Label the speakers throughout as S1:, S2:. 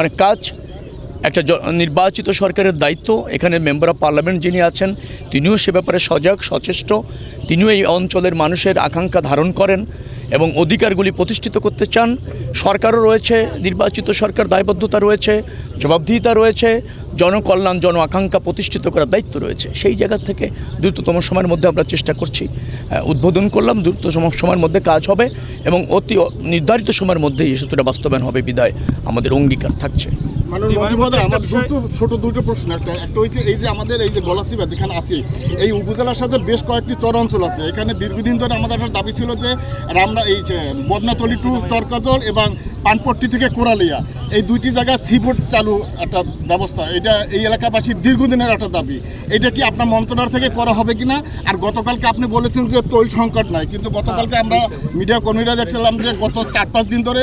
S1: অনেক কাজ একটা নির্বাচিত সরকারের দায়িত্ব। এখানে মেম্বার অফ পার্লামেন্ট যিনি আছেন তিনিও সে ব্যাপারে সজাগ সচেষ্ট, তিনিও এই অঞ্চলের মানুষের আকাঙ্ক্ষা ধারণ করেন এবং অধিকারগুলি প্রতিষ্ঠিত করতে চান। সরকারও রয়েছে, নির্বাচিত সরকার দায়বদ্ধতা রয়েছে, জবাবদিহিতা রয়েছে, জনকল্যাণ জন আকাঙ্ক্ষা প্রতিষ্ঠিত করার দায়িত্ব রয়েছে। সেই জায়গা থেকে দ্রুততম সময়ের মধ্যে আমরা চেষ্টা করছি, উদ্বোধন করলাম, দ্রুততম সময়ের মধ্যে কাজ হবে এবং অতি নির্ধারিত সময়ের মধ্যেই এই সেতুটা বাস্তবায়ন হবে বিধায় আমাদের অঙ্গীকার থাকছে।
S2: আমার ছোট দুটো প্রশ্ন, একটা হয়েছে এই যে আমাদের এই যে গলাচিপা যেখানে আছে এই উপজেলার সাথে বেশ কয়েকটি চর অঞ্চল আছে। এখানে দীর্ঘদিন ধরে আমাদের একটা দাবি ছিল যে এই যে বদনাতলি টু চরকাজল এবং পানপট্টি থেকে কোরালিয়া এই দুইটি জায়গায় সিবোর্ড চালু একটা ব্যবস্থা, এটা এই এলাকাবাসীর দীর্ঘদিনের একটা দাবি। এটা কি আপনার মন্ত্রণালয় থেকে করা হবে কিনা? আর গতকালকে আপনি বলেছেন যে তৈল সংকট নাই, কিন্তু গতকালকে আমরা মিডিয়া কর্মীরা দেখছিলাম যে গত 4-5 দিন ধরে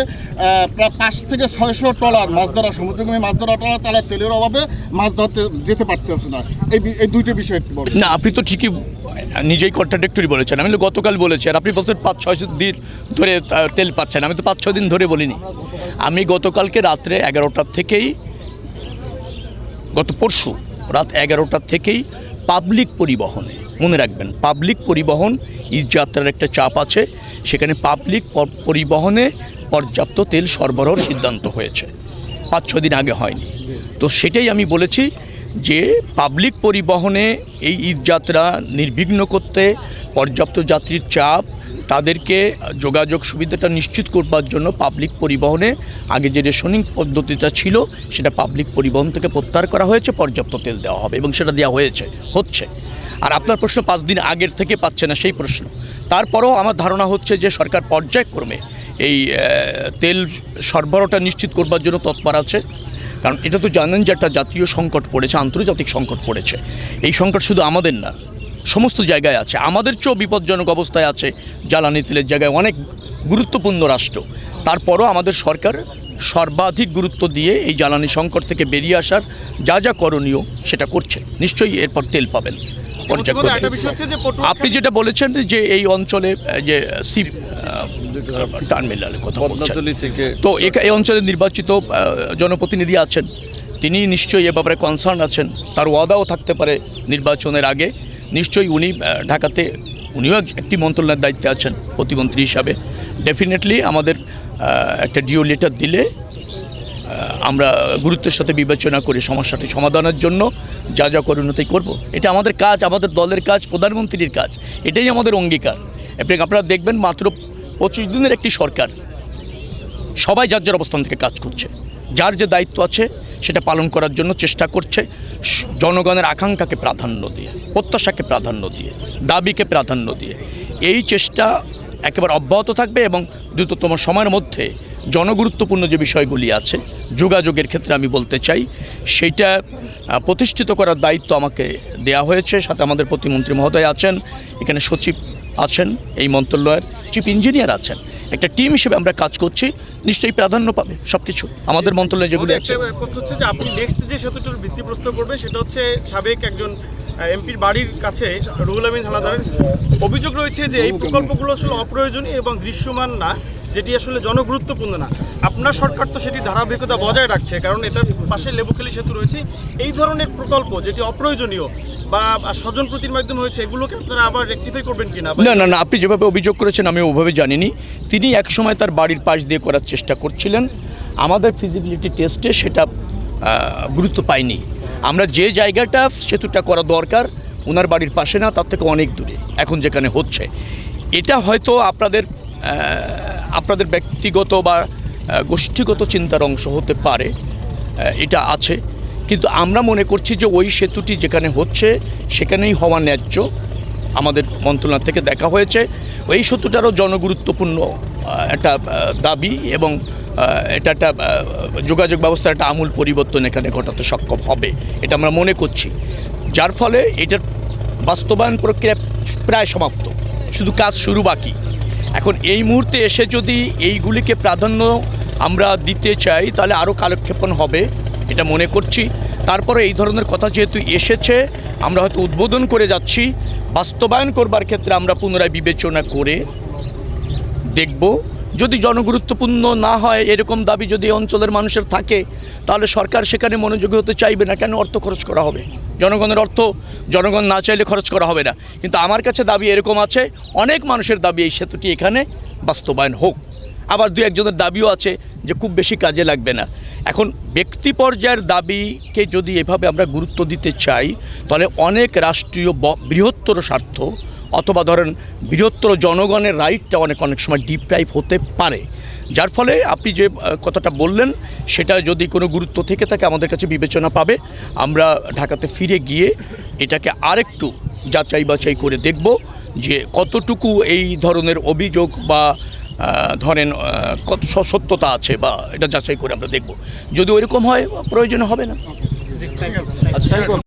S2: প্রায় 5 থেকে 600 ট্রলার মাছ ধরা, সমুদ্রগামী মাছ ধরা ট্রলার তারা তেলের অভাবে মাছ ধরতে যেতে পারতেছে না। এই দুইটা বিষয় একটু বলুন।
S1: না, আপনি তো ঠিকই নিজেই কন্ট্রাডিক্টরি বলেছেন। আমি গতকাল বলেছি আর আপনি বলছেন 5-6 দিন ধরে তেল পাচ্ছেন। আমি তো 5-6 দিন ধরে বলিনি। আমি গতকালকে রাত্রে 11টার থেকেই, গত পরশু রাত 11টার থেকেই পাবলিক পরিবহনে, মনে রাখবেন পাবলিক পরিবহন ঈদযাত্রার একটা চাপ আছে, সেখানে পাবলিক পরিবহনে পর্যাপ্ত তেল সরবরাহের সিদ্ধান্ত হয়েছে, 5-6 দিন আগে হয়নি। তো সেটাই আমি বলেছি যে পাবলিক পরিবহনে এই ঈদযাত্রা নির্বিঘ্ন করতে, পর্যাপ্ত যাত্রীর চাপ, তাদেরকে যোগাযোগ সুবিধাটা নিশ্চিত করবার জন্য পাবলিক পরিবহনে আগে যে রেশনিং পদ্ধতিটা ছিল সেটা পাবলিক পরিবহন থেকে প্রত্যাহার করা হয়েছে, পর্যাপ্ত তেল দেওয়া হবে এবং সেটা দেওয়া হচ্ছে। আর আপনার প্রশ্ন 5 দিন আগের থেকে পাচ্ছে না সেই প্রশ্ন, তারপরও আমার ধারণা হচ্ছে যে সরকার পর্যায়ক্রমে এই তেল সরবরাহটা নিশ্চিত করবার জন্য তৎপর আছে। কারণ এটা তো জানেন যে একটা জাতীয় সংকট পড়েছে, আন্তর্জাতিক সংকট পড়েছে। এই সংকট শুধু আমাদের না, সমস্ত জায়গায় আছে। আমাদের চেয়েও বিপজ্জনক অবস্থায় আছে জ্বালানি তেলের জায়গায় অনেক গুরুত্বপূর্ণ রাষ্ট্র। তারপরও আমাদের সরকার সর্বাধিক গুরুত্ব দিয়ে এই জ্বালানি সংকট থেকে বেরিয়ে আসার যা করণীয় সেটা করছে। নিশ্চয়ই এরপর তেল পাবেন পর্যায়ক্রমে। আপনি যেটা বলেছেন যে এই অঞ্চলে যে টার্মিনালের কথা বলছেন, তো এই অঞ্চলের নির্বাচিত জনপ্রতিনিধি আছেন, তিনি নিশ্চয়ই এ ব্যাপারে কনসার্ন আছেন। তার ওয়াদাও থাকতে পারে নির্বাচনের আগে। নিশ্চয়ই উনি ঢাকাতে, উনিও একটি মন্ত্রণালয়ের দায়িত্বে আছেন প্রতিমন্ত্রী হিসাবে। ডেফিনেটলি আমাদের একটা ডিও লেটার দিলে আমরা গুরুত্বের সাথে বিবেচনা করে সমস্যাটি সমাধানের জন্য যা করণীয় করব। এটা আমাদের কাজ, আমাদের দলের কাজ, প্রধানমন্ত্রীর কাজ, এটাই আমাদের অঙ্গীকার। আপনারা দেখবেন মাত্র 25 দিনের একটি সরকার, সবাই যার অবস্থান থেকে কাজ করছে, যার যে দায়িত্ব আছে সেটা পালন করার জন্য চেষ্টা করছে, জনগণের আকাঙ্ক্ষাকে প্রাধান্য দিয়ে, প্রত্যাশাকে প্রাধান্য দিয়ে, দাবিকে প্রাধান্য দিয়ে। এই চেষ্টা একেবারে অব্যাহত থাকবে এবং দ্রুততম সময়ের মধ্যে জনগুরুত্বপূর্ণ যে বিষয়গুলি আছে যোগাযোগের ক্ষেত্রে আমি বলতে চাই সেইটা প্রতিষ্ঠিত করার দায়িত্ব আমাকে দেয়া হয়েছে। সাথে আমাদের প্রতিমন্ত্রী মহোদয় আছেন, এখানে সচিব আছেন, এই মন্ত্রণালয়ের চিফ ইঞ্জিনিয়ার আছেন। একটা টিম হিসেবে আমরা কাজ করছি, নিশ্চয়ই প্রাধান্য পাবে সব কিছু আমাদের মন্ত্রণালয়ে যেগুলো আছে।
S3: হচ্ছে যে আপনি নেক্সট যে সেতুটার ভিত্তিপ্রস্তর করবেন সেটা হচ্ছে সাবেক একজন এমপির বাড়ির কাছে রুহুল আমিন হালাদারের অভিযোগ রয়েছে যে এই প্রকল্পগুলো আসলে অপ্রয়োজনীয় এবং দৃশ্যমান না, যেটি আসলে জনগুরুত্বপূর্ণ না। আপনার সরকার তো সেটি ধারাবাহিকতা বজায় রাখছে, কারণ এটার পাশে লেবুখালী সেতু রয়েছে। এই ধরনের প্রকল্প যেটি অপ্রয়োজনীয় বা স্বজনপ্রীতির মাধ্যমে হয়েছে, এগুলোকে আপনারা আবার রেকটিফাই করবেন কিনা?
S1: না, আপনি যেভাবে অভিযোগ করেছেন আমি ওভাবে জানিনি। তিনি একসময় তার বাড়ির পাশ দিয়ে করার চেষ্টা করছিলেন, আমাদের ফিজিবিলিটি টেস্টে সেটা গুরুত্ব পায়নি। আমরা যে জায়গাটা সেতুটা করা দরকার ওনার বাড়ির পাশে না, তার থেকে অনেক দূরে এখন যেখানে হচ্ছে। এটা হয়তো আপনাদের ব্যক্তিগত বা গোষ্ঠীগত চিন্তার অংশ হতে পারে, এটা আছে, কিন্তু আমরা মনে করছি যে ওই সেতুটি যেখানে হচ্ছে সেখানেই হওয়া ন্যায্য। আমাদের মন্ত্রণালয় থেকে দেখা হয়েছে ওই সেতুটারও জনগুরুত্বপূর্ণ একটা দাবি এবং এটা একটা যোগাযোগ ব্যবস্থার একটা আমূল পরিবর্তন এখানে ঘটাতে সক্ষম হবে, এটা আমরা মনে করছি। যার ফলে এটার বাস্তবায়ন প্রক্রিয়া প্রায় সমাপ্ত, শুধু কাজ শুরু বাকি। এখন এই মুহূর্তে এসে যদি এইগুলিকে প্রাধান্য আমরা দিতে চাই তাহলে আরও কালক্ষেপণ হবে, এটা মনে করছি। তারপরে এই ধরনের কথা যেহেতু এসেছে, আমরা হয়তো উদ্বোধন করে যাচ্ছি, বাস্তবায়ন করবার ক্ষেত্রে আমরা পুনরায় বিবেচনা করে দেখব যদি জনগুরুত্বপূর্ণ না হয় এরকম দাবি যদি এই অঞ্চলের মানুষের থাকে, তাহলে সরকার সেখানে মনোযোগী হতে চাইবে না। কেন অর্থ খরচ করা হবে? জনগণের অর্থ জনগণ না চাইলে খরচ করা হবে না। কিন্তু আমার কাছে দাবি এরকম আছে, অনেক মানুষের দাবি এই সেতুটি এখানে বাস্তবায়ন হোক। আবার দু একজনের দাবিও আছে যে খুব বেশি কাজে লাগবে না। এখন ব্যক্তি পর্যায়ের দাবিকে যদি এভাবে আমরা গুরুত্ব দিতে চাই, তাহলে অনেক রাষ্ট্রীয় বৃহত্তর স্বার্থ অথবা ধরেন বৃহত্তর জনগণের রাইটটা অনেক সময় ডিপ্রাইভ হতে পারে। যার ফলে আপনি যে কথাটা বললেন সেটা যদি কোনো গুরুত্ব থেকে থাকে আমাদের কাছে বিবেচনা পাবে। আমরা ঢাকাতে ফিরে গিয়ে এটাকে আরেকটু যাচাই বাছাই করে দেখব যে কতটুকু এই ধরনের অভিযোগ বা ধরেন কত সত্যতা আছে, বা এটা যাচাই করে আমরা দেখব। যদি ওইরকম হয় প্রয়োজন হবে না।
S2: ঠিক আছে, থ্যাংক ইউ।